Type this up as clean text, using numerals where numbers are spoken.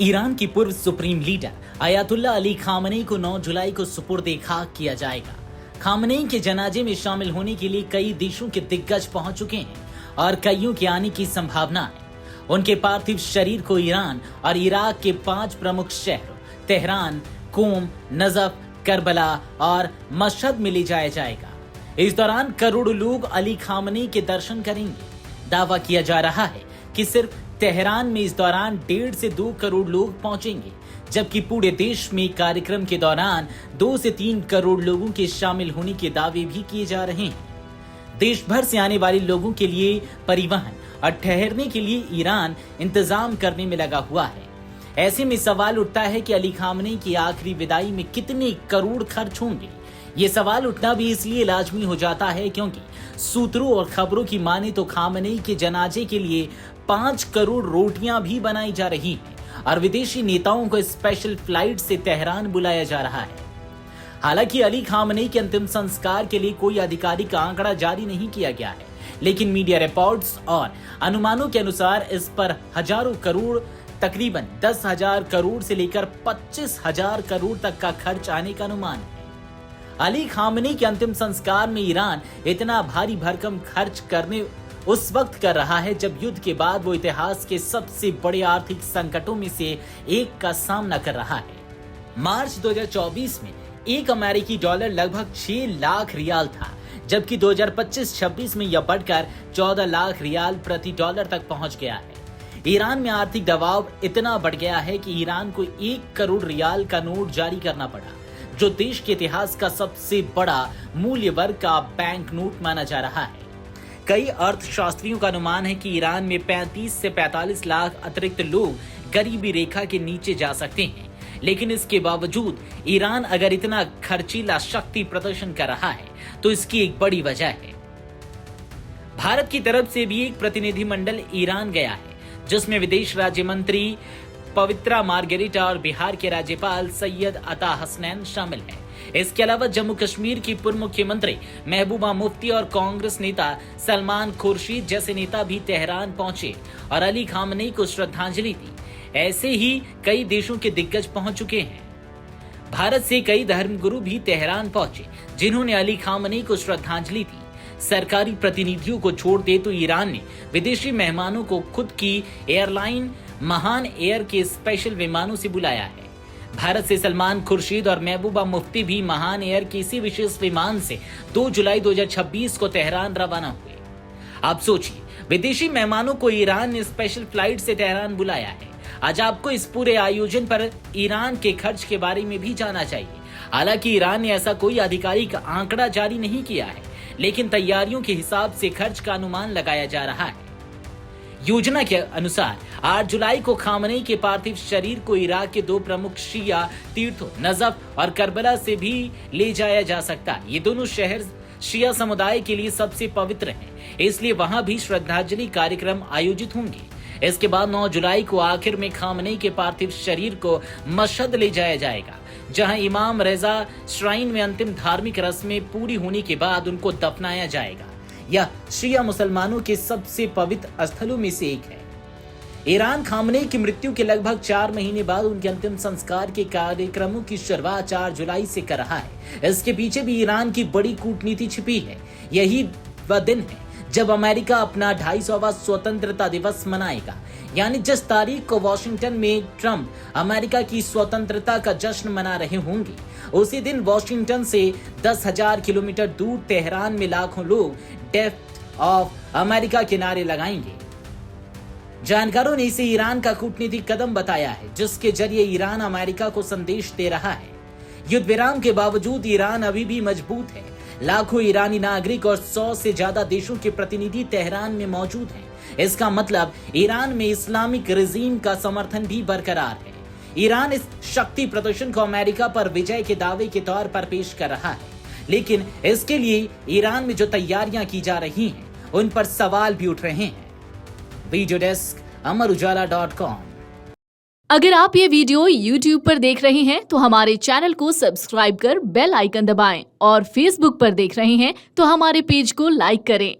Iran की पूर्व supreme leader Ayatollah Ali Khamenei को 9 जुलाई को सुपुर्द खाक किया जाएगा। खामनेई के जनाजे में शामिल होने के लिए कई देशों के दिग्गज पहुंच चुके हैं और कईयों के आने की संभावना है। उनके पार्थिव शरीर को ईरान और इराक के 5 प्रमुख शहरों तेहरान, कोम, नजफ, करबला और मशहद में ले जाया जाएगा। इस दौरान करोड़ों लोग अली खामनेई के दर्शन करेंगे। दावा किया जा रहा है कि सिर्फ तेहरान में इस दौरान 1.5 से 2 करोड़ लोग पहुंचेंगे, जबकि पूरे देश में कार्यक्रम के दौरान 2 से 3 करोड़ लोगों के शामिल होने के दावे भी किए जा रहे हैं। देश भर से आने वाले लोगों के लिए परिवहन और ठहरने के लिए ईरान इंतजाम करने में लगा हुआ है। ऐसे में सवाल उठता है कि अली खामनेई की आखिरी विदाई में कितने करोड़ खर्च होंगे। ये सवाल उठना भी इसलिए लाजमी हो जाता है क्योंकि सूत्रों और खबरों की माने तो खामनेई के जनाजे के लिए 5 करोड़ रोटियां भी बनाई जा रही हैं और विदेशी नेताओं को स्पेशल फ्लाइट से तेहरान बुलाया जा रहा है। हालांकि अली खामनेई के अंतिम संस्कार के लिए कोई आधिकारिक आंकड़ा जारी नहीं किया गया है, लेकिन मीडिया रिपोर्ट्स और अनुमानों के अनुसार इस पर हजारों करोड़, तकरीबन 10,000 करोड़ से लेकर 25,000 करोड़ तक का खर्च आने का अनुमान है। अली खामनेई के अंतिम संस्कार में ईरान इतना भारी भरकम खर्च करने उस वक्त कर रहा है जब युद्ध के बाद वो इतिहास के सबसे बड़े आर्थिक संकटों में से एक का सामना कर रहा है। मार्च 2024 में एक अमेरिकी डॉलर लगभग 6 लाख रियाल था, जबकि 2025-26 में यह बढ़कर 14 लाख रियाल प्रति डॉलर तक पहुंच गया है। ईरान में आर्थिक दबाव इतना बढ़ गया है कि ईरान को 1 करोड़ रियाल का नोट जारी करना पड़ा, जो देश के इतिहास का सबसे बड़ा मूल्य वर्ग का बैंक नोट माना जा रहा है। कई अर्थशास्त्रियों का अनुमान है कि ईरान में 35 से 45 लाख अतिरिक्त लोग गरीबी रेखा के नीचे जा सकते हैं, लेकिन इसके बावजूद ईरान अगर इतना खर्चीला शक्ति प्रदर्शन कर रहा है तो इसकी एक बड़ी वजह है। भारत की तरफ से भी एक प्रतिनिधिमंडल ईरान गया है, जिसमें विदेश राज्य मंत्री पवित्रा मार्गेरिटा और बिहार के राज्यपाल सैयद अता हसनैन शामिल हैं। इसके अलावा जम्मू कश्मीर की पूर्व मुख्यमंत्री महबूबा मुफ्ती और कांग्रेस नेता सलमान खुर्शीद जैसे नेता भी तेहरान पहुंचे और अली खामनेई को श्रद्धांजलि दी। ऐसे ही कई देशों के दिग्गज पहुंच चुके हैं। भारत से कई धर्मगुरु भी तेहरान पहुंचे, जिन्होंने अली खामनेई को श्रद्धांजलि दी। सरकारी प्रतिनिधियों को छोड़ दे तो ईरान ने विदेशी मेहमानों को खुद की एयरलाइन महान एयर के स्पेशल विमानों से बुलाया है। भारत से सलमान खुर्शीद और महबूबा मुफ्ती भी महान एयर के इसी विशेष विमान से 2 जुलाई 2026 को तेहरान रवाना हुए। आप सोचिए, विदेशी मेहमानों को ईरान ने स्पेशल फ्लाइट से तेहरान बुलाया है। आज आपको इस पूरे आयोजन पर ईरान के खर्च के बारे में भी जानना चाहिए। हालांकि ईरान ने ऐसा कोई आधिकारिक आंकड़ा जारी नहीं किया है, लेकिन तैयारियों के हिसाब से खर्च का अनुमान लगाया जा रहा है। योजना के अनुसार 8 जुलाई को खामनेई के पार्थिव शरीर को इराक के 2 प्रमुख शिया तीर्थों नजफ और करबला से भी ले जाया जा सकता है। ये दोनों शहर शिया समुदाय के लिए सबसे पवित्र हैं, इसलिए वहां भी श्रद्धांजलि कार्यक्रम आयोजित होंगे। इसके बाद 9 जुलाई को आखिर में खामनेई के पार्थिव शरीर को मशहद ले जाया जाएगा, जहां इमाम रेजा श्राइन में अंतिम धार्मिक रस्में पूरी होने के बाद उनको दफनाया जाएगा। यह शिया मुसलमानों के सबसे पवित्र स्थलों में से एक है। ईरान खामनेई की मृत्यु के लगभग 4 महीने बाद उनके अंतिम संस्कार के कार्यक्रमों की शुरुआत 4 जुलाई से कर रहा है। इसके पीछे भी ईरान की बड़ी कूटनीति छिपी है। यही वह दिन है जब अमेरिका अपना 250वां स्वतंत्रता दिवस मनाएगा, यानी जिस तारीख को वॉशिंगटन में ट्रंप अमेरिका की स्वतंत्रता का जश्न मना रहे होंगे, उसी दिन वॉशिंगटन से 10,000 किलोमीटर दूर तेहरान में लाखों लोग डेथ ऑफ अमेरिका के नारे लगाएंगे। जानकारों ने इसे ईरान का कूटनीतिक कदम बताया है, जिसके जरिए ईरान अमेरिका को संदेश दे रहा है। युद्ध विराम के बावजूद ईरान अभी भी मजबूत है। लाखों ईरानी नागरिक और 100 से ज्यादा देशों के प्रतिनिधि तेहरान में मौजूद हैं। इसका मतलब ईरान में इस्लामिक रिजीम का समर्थन भी बरकरार है। ईरान इस शक्ति प्रदर्शन को अमेरिका पर विजय के दावे के तौर पर पेश कर रहा है, लेकिन इसके लिए ईरान में जो तैयारियां की जा रही हैं, उन पर सवाल भी उठ रहे हैं। वीडियो डेस्क अमरउजाला.com। अगर आप ये वीडियो YouTube पर देख रहे हैं तो हमारे चैनल को सब्सक्राइब कर बेल आइकन दबाएं और Facebook पर देख रहे हैं तो हमारे पेज को लाइक करें।